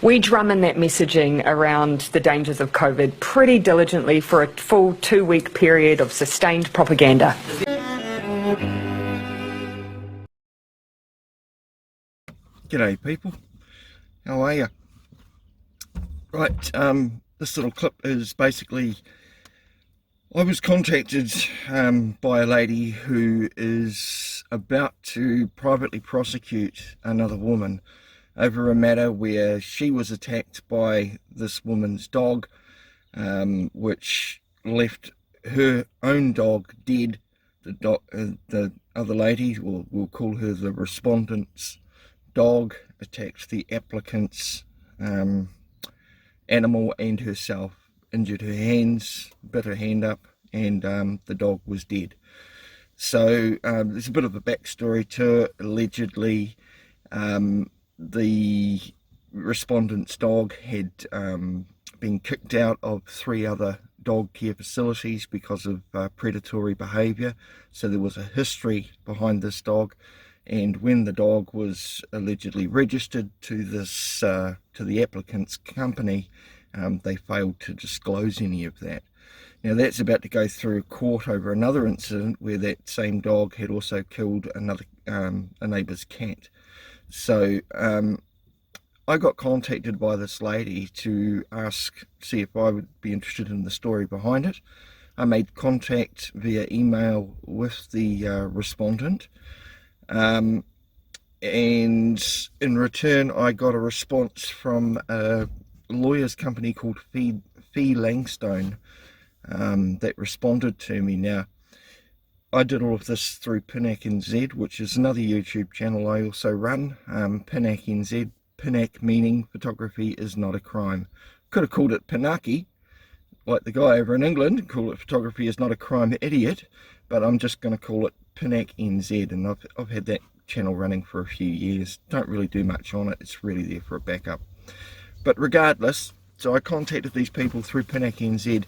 We drum in that messaging around the dangers of COVID pretty diligently for a full 2-week period of sustained propaganda. G'day people, how are you? Right, this little clip is basically, I was contacted by a lady who is about to privately prosecute another woman over a matter where she was attacked by this woman's dog, which left her own dog dead. The other lady, we'll call her the respondent's dog, attacked the applicant's animal and herself, injured her hands, bit her hand up, and the dog was dead. So there's a bit of a backstory to it. Allegedly, the respondent's dog had been kicked out of 3 other dog care facilities because of predatory behaviour. So there was a history behind this dog, and when the dog was allegedly registered to this to the applicant's company, they failed to disclose any of that. Now that's about to go through court over another incident where that same dog had also killed another a neighbour's cat. So I got contacted by this lady to see if I would be interested in the story behind it. I made contact via email with the respondent, and in return I got a response from a lawyer's company called FeeLangstone that responded to me. Now, I did all of this through pinac.nz, which is another YouTube channel I also run. Pinac.nz, pinac meaning photography is not a crime. Could have called it pinaki, like the guy over in England, call it photography is not a crime, idiot, but I'm just going to call it pinac.nz, and I've had that channel running for a few years. Don't really do much on it, it's really there for a backup. But regardless, so I contacted these people through pinac.nz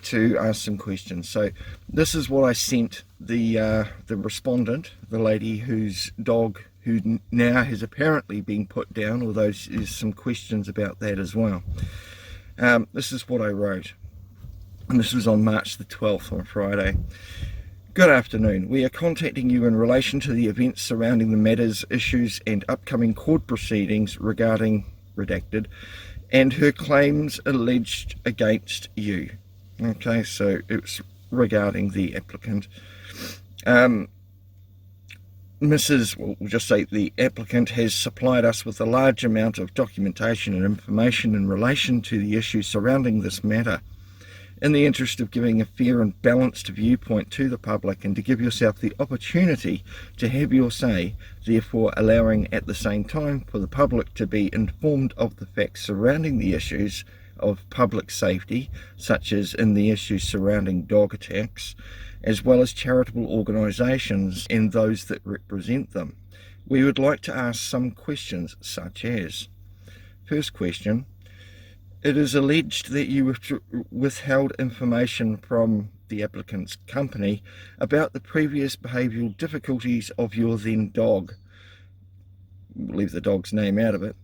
to ask some questions. So this is what I sent the respondent, the lady whose dog, who now has apparently been put down, although there's some questions about that as well. This is what I wrote, and this was on March the 12th, on Friday. Good afternoon. We are contacting you in relation to the events surrounding the matters, issues and upcoming court proceedings regarding redacted and her claims alleged against you. Okay, so it's regarding the applicant. We'll just say the applicant has supplied us with a large amount of documentation and information in relation to the issues surrounding this matter. In the interest of giving a fair and balanced viewpoint to the public and to give yourself the opportunity to have your say, therefore allowing at the same time for the public to be informed of the facts surrounding the issues of public safety, such as in the issues surrounding dog attacks, as well as charitable organisations and those that represent them. We would like to ask some questions such as, first question, it is alleged that you withheld information from the applicant's company about the previous behavioural difficulties of your then dog. We'll leave the dog's name out of it.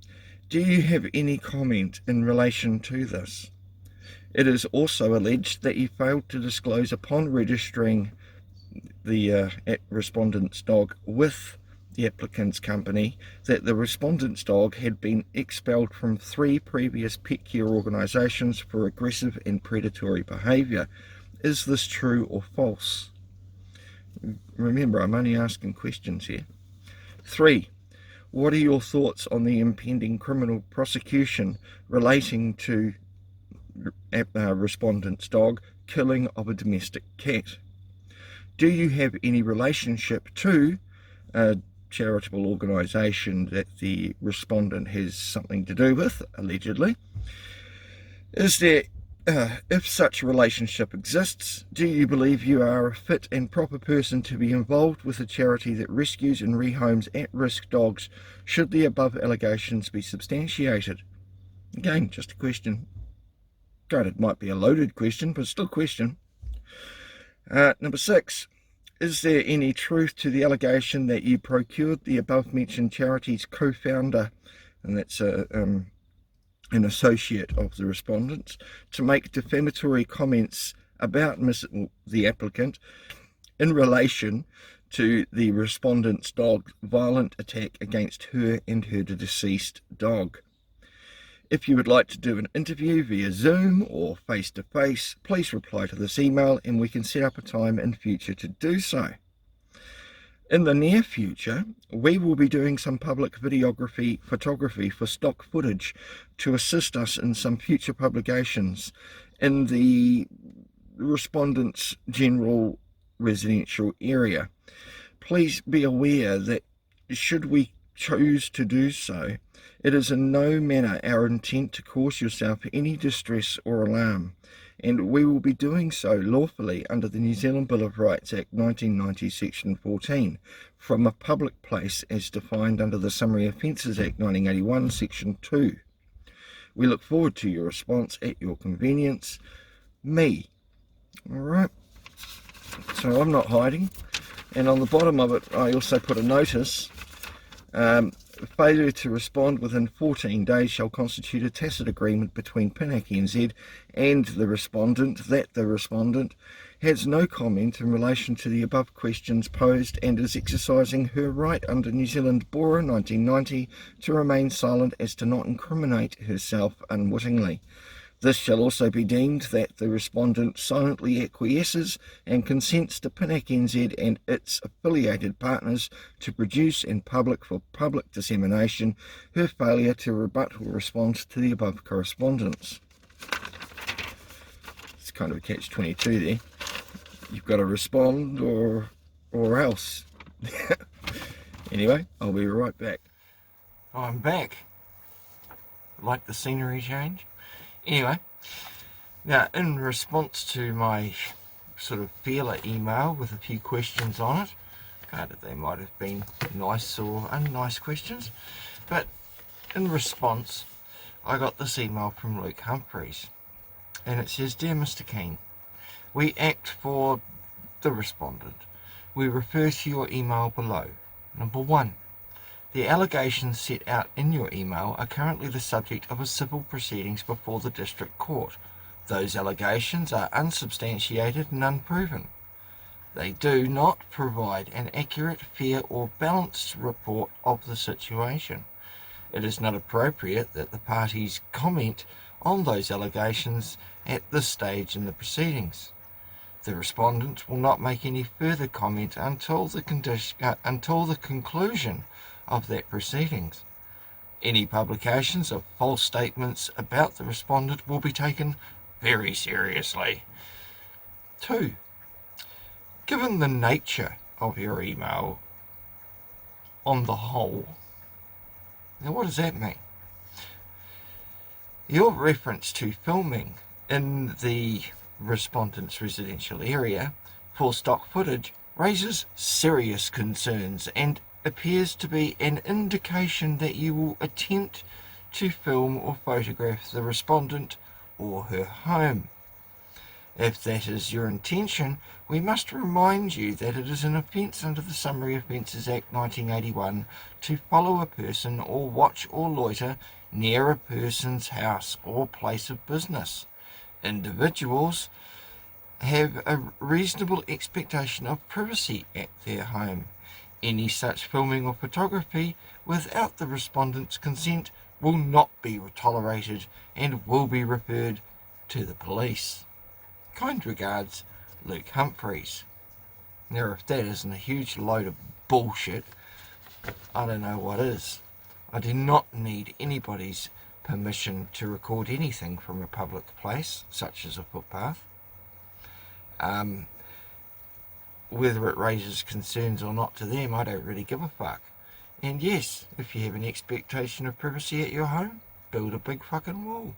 Do you have any comment in relation to this? It is also alleged that you failed to disclose upon registering the respondent's dog with the applicant's company that the respondent's dog had been expelled from 3 previous pet care organisations for aggressive and predatory behaviour. Is this true or false? Remember, I'm only asking questions here. 3. What are your thoughts on the impending criminal prosecution relating to respondent's dog killing of a domestic cat? Do you have any relationship to a charitable organisation that the respondent has something to do with, allegedly? Is there, if such a relationship exists, do you believe you are a fit and proper person to be involved with a charity that rescues and rehomes at-risk dogs, should the above allegations be substantiated? Again, just a question. Granted, it might be a loaded question, but still a question. Number 6. Is there any truth to the allegation that you procured the above-mentioned charity's co-founder, and that's an associate of the respondents, to make defamatory comments about the applicant in relation to the respondent's dog's violent attack against her and her deceased dog. If you would like to do an interview via Zoom or face-to-face, please reply to this email and we can set up a time in future to do so. In the near future, we will be doing some public photography for stock footage to assist us in some future publications in the respondent's general residential area. Please be aware that should we choose to do so, it is in no manner our intent to cause yourself any distress or alarm, and we will be doing so lawfully under the New Zealand Bill of Rights Act 1990 section 14 from a public place as defined under the Summary Offences Act 1981 section 2. We look forward to your response at your convenience. Me. Alright, so I'm not hiding, and on the bottom of it I also put a notice. Failure to respond within 14 days shall constitute a tacit agreement between pinac.nz and the respondent that the respondent has no comment in relation to the above questions posed and is exercising her right under New Zealand Bora 1990 to remain silent as to not incriminate herself unwittingly. This shall also be deemed that the respondent silently acquiesces and consents to pinac.nz and its affiliated partners to produce in public for public dissemination her failure to rebut or respond to the above correspondence. It's kind of a catch-22 there. You've got to respond or else. Anyway, I'll be right back. I'm back. Like the scenery change? Anyway, now in response to my sort of feeler email with a few questions on it, granted they might have been nice or unnice questions, but in response I got this email from Luke Humphries, and it says, "Dear Mr. Keane, we act for the respondent. We refer to your email below. Number 1. The allegations set out in your email are currently the subject of a civil proceedings before the District Court. Those allegations are unsubstantiated and unproven. They do not provide an accurate, fair or balanced report of the situation. It is not appropriate that the parties comment on those allegations at this stage in the proceedings. The respondent will not make any further comment until the conclusion of that proceedings. Any publications of false statements about the respondent will be taken very seriously." 2. Given the nature of your email on the whole, now what does that mean? Your reference to filming in the respondent's residential area for stock footage raises serious concerns and appears to be an indication that you will attempt to film or photograph the respondent or her home. If that is your intention, we must remind you that it is an offence under the Summary Offences Act 1981 to follow a person or watch or loiter near a person's house or place of business. Individuals have a reasonable expectation of privacy at their home. Any such filming or photography without the respondent's consent will not be tolerated and will be referred to the police. Kind regards, Luke Humphries. Now, if that isn't a huge load of bullshit, I don't know what is. I do not need anybody's permission to record anything from a public place, such as a footpath. Whether it raises concerns or not to them, I don't really give a fuck. And yes, if you have an expectation of privacy at your home, build a big fucking wall.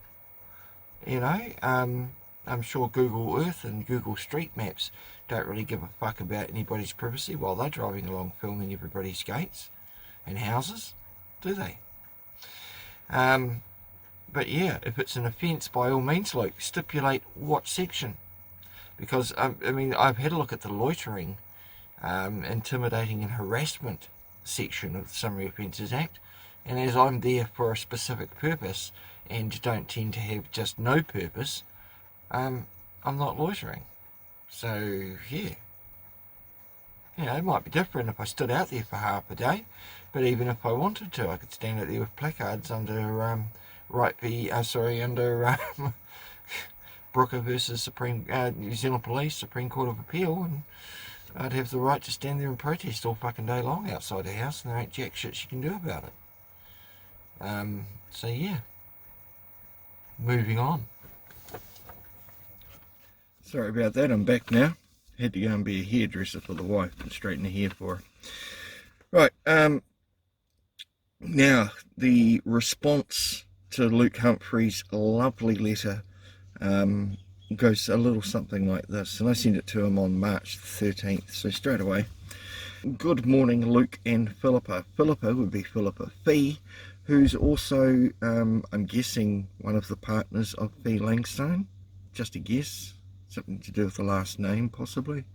You know, I'm sure Google Earth and Google Street Maps don't really give a fuck about anybody's privacy while they're driving along filming everybody's gates and houses, do they? But yeah, if it's an offence, by all means, like, stipulate what section. Because, I mean, I've had a look at the loitering, intimidating and harassment section of the Summary Offences Act, and as I'm there for a specific purpose, and don't tend to have just no purpose, I'm not loitering. So yeah, it might be different if I stood out there for half a day, but even if I wanted to, I could stand out there with placards under under Brooker versus New Zealand Police, Supreme Court of Appeal, and I'd have the right to stand there and protest all fucking day long outside the house, and there ain't jack shit she can do about it. So yeah, moving on. Sorry about that, I'm back now. Had to go and be a hairdresser for the wife and straighten her hair for her. Right, now the response to Luke Humphries' lovely letter goes a little something like this, and I sent it to him on March 13th, so straight away. Good morning, Luke and Philippa. Philippa would be Philippa Fee, who's also, I'm guessing, one of the partners of FeeLangstone. Just a guess. Something to do with the last name, possibly.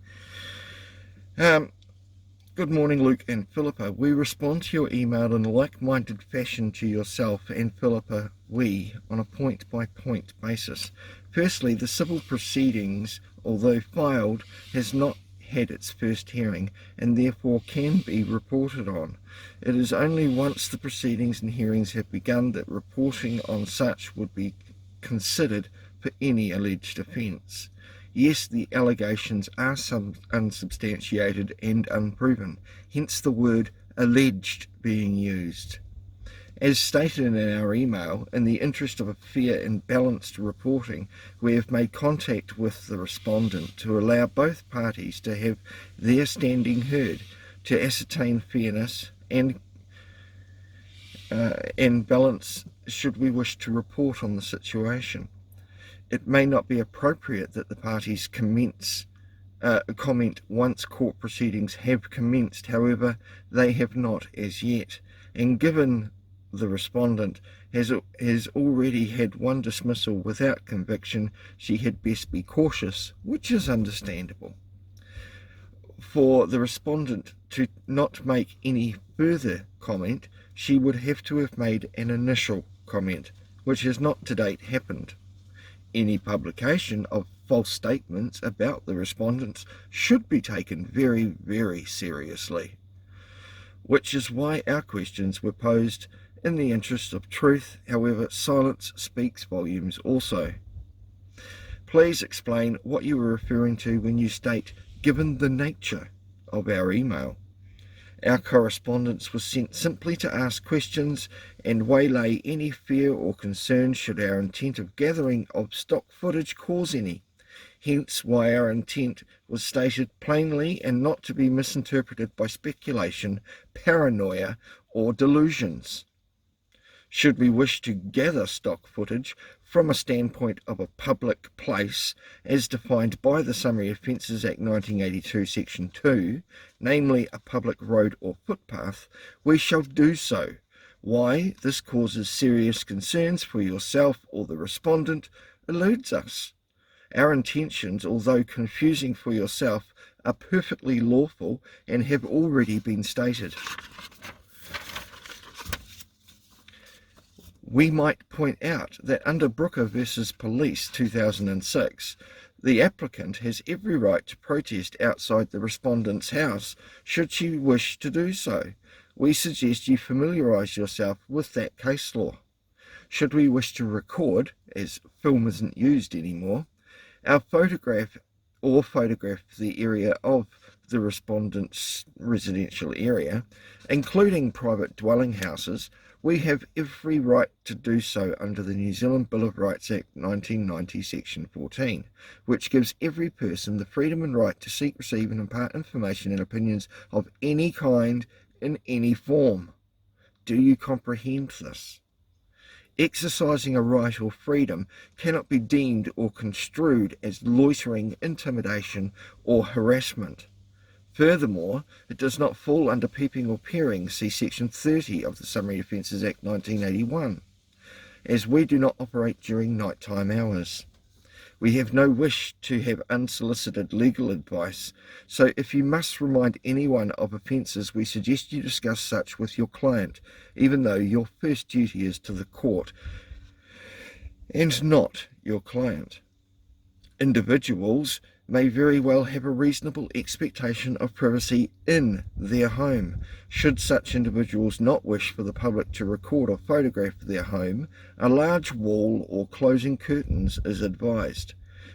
Good morning, Luke and Philippa. We respond to your email in a like-minded fashion to yourself and Philippa, on a point-by-point basis. Firstly, the civil proceedings, although filed, has not had its first hearing and therefore can be reported on. It is only once the proceedings and hearings have begun that reporting on such would be considered for any alleged offence. Yes, the allegations are unsubstantiated and unproven, hence the word alleged being used. As stated in our email, in the interest of a fair and balanced reporting, we have made contact with the respondent to allow both parties to have their standing heard, to ascertain fairness and balance should we wish to report on the situation. It may not be appropriate that the parties comment once court proceedings have commenced, however, they have not as yet, and given the respondent has already had one dismissal without conviction, she had best be cautious, which is understandable. For the respondent to not make any further comment, she would have to have made an initial comment, which has not to date happened. Any publication of false statements about the respondents should be taken very, very seriously, which is why our questions were posed in the interest of truth. However, silence speaks volumes also. Please explain what you were referring to when you state, given the nature of our email. Our correspondence was sent simply to ask questions and waylay any fear or concern should our intent of gathering of stock footage cause any. Hence why our intent was stated plainly and not to be misinterpreted by speculation, paranoia, or delusions. Should we wish to gather stock footage from a standpoint of a public place, as defined by the Summary Offences Act 1982, Section 2, namely a public road or footpath, we shall do so. Why this causes serious concerns for yourself or the respondent eludes us. Our intentions, although confusing for yourself, are perfectly lawful and have already been stated. We might point out that under Brooker versus Police 2006, the applicant has every right to protest outside the respondent's house should she wish to do so. We suggest you familiarise yourself with that case law. Should we wish to record, as film isn't used anymore, our photograph the area of the respondent's residential area, including private dwelling houses, we have every right to do so under the New Zealand Bill of Rights Act 1990, Section 14, which gives every person the freedom and right to seek, receive and impart information and opinions of any kind in any form. Do you comprehend this? Exercising a right or freedom cannot be deemed or construed as loitering, intimidation or harassment. Furthermore, it does not fall under peeping or peering, see Section 30 of the Summary Offences Act 1981, as we do not operate during nighttime hours. We have no wish to have unsolicited legal advice, so if you must remind anyone of offences, we suggest you discuss such with your client, even though your first duty is to the court. and not your client. Individuals may very well have a reasonable expectation of privacy in their home. Should such individuals not wish for the public to record or photograph their home, a large wall or closing curtains is advised.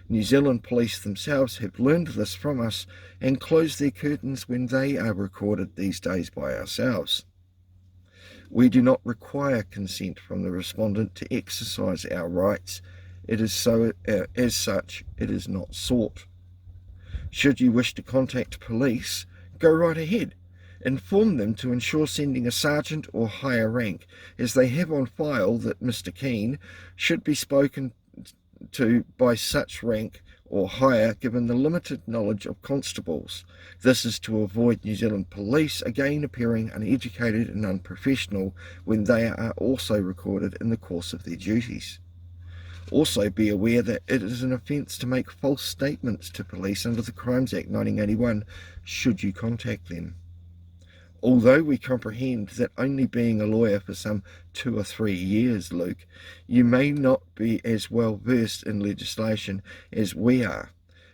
New Zealand police themselves have learned this from us and close their curtains when they are recorded these days by ourselves. We do not require consent from the respondent to exercise our rights. It is so, as such, it is not sought. Should you wish to contact police, go right ahead. Inform them to ensure sending a sergeant or higher rank, as they have on file that Mr. Keane should be spoken to by such rank or higher, given the limited knowledge of constables. This is to avoid New Zealand police again appearing uneducated and unprofessional when they are also recorded in the course of their duties. Also be aware that it is an offence to make false statements to police under the Crimes Act 1981 should you contact them. Although we comprehend that only being a lawyer for some 2 or 3 years, Luke, you may not be as well versed in legislation as we are.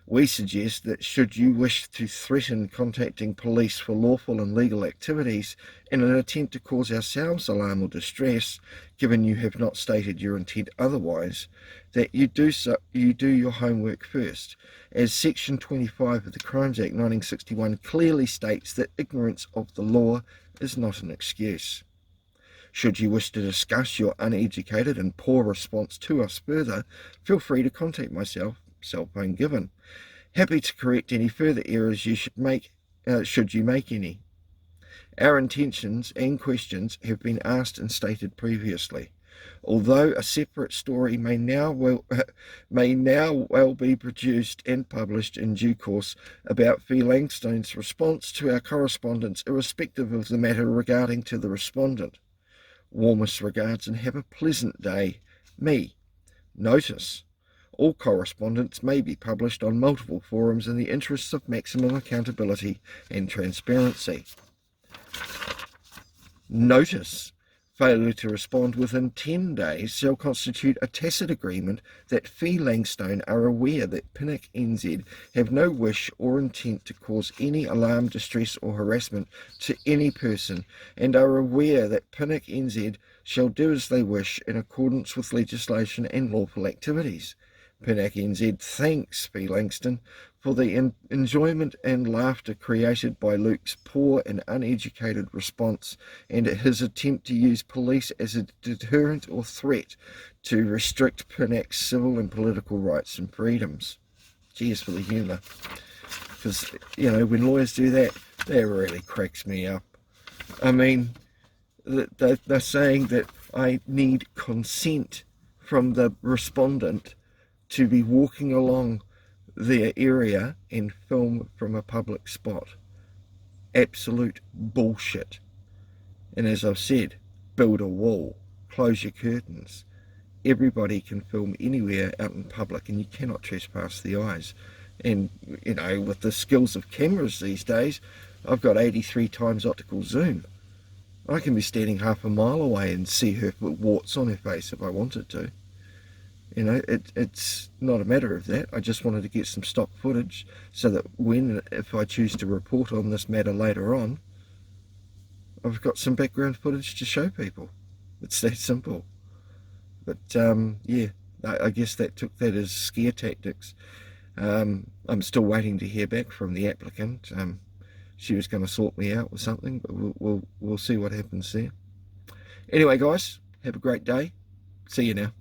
We suggest that should you wish to threaten contacting police for lawful and legal activities in an attempt to cause ourselves alarm or distress, given you have not stated your intent otherwise, that you do your homework first, as Section 25 of the Crimes Act 1961 clearly states that ignorance of the law is not an excuse. Should you wish to discuss your uneducated and poor response to us further, feel free to contact myself, cell phone given. Happy to correct any further errors you should you make any. Our intentions and questions have been asked and stated previously. Although a separate story may now well be produced and published in due course about FeeLangstone's response to our correspondence, irrespective of the matter regarding to the respondent. Warmest regards and have a pleasant day. Me. Notice: all correspondence may be published on multiple forums in the interests of maximum accountability and transparency. Notice: failure to respond within 10 days shall constitute a tacit agreement that FeeLangstone are aware that pinac.nz have no wish or intent to cause any alarm, distress or harassment to any person, and are aware that pinac.nz shall do as they wish in accordance with legislation and lawful activities. Pinac.nz thanks FeeLangstone for the enjoyment and laughter created by Luke's poor and uneducated response and his attempt to use police as a deterrent or threat to restrict Pinac's civil and political rights and freedoms. Cheers for the humour. Because, when lawyers do that, that really cracks me up. I mean, they're saying that I need consent from the respondent to be walking along their area and film from a public spot. Absolute bullshit. And as I've said, build a wall, close your curtains. Everybody can film anywhere out in public, and you cannot trespass the eyes. And with the skills of cameras these days, I've got 83 times optical zoom. I can be standing half a mile away and see her put warts on her face if I wanted to. It's not a matter of that. I just wanted to get some stock footage so that if I choose to report on this matter later on, I've got some background footage to show people. It's that simple. But I guess that took that as scare tactics. I'm still waiting to hear back from the applicant. She was going to sort me out with something, but we'll see what happens there. Anyway, guys, have a great day. See you now.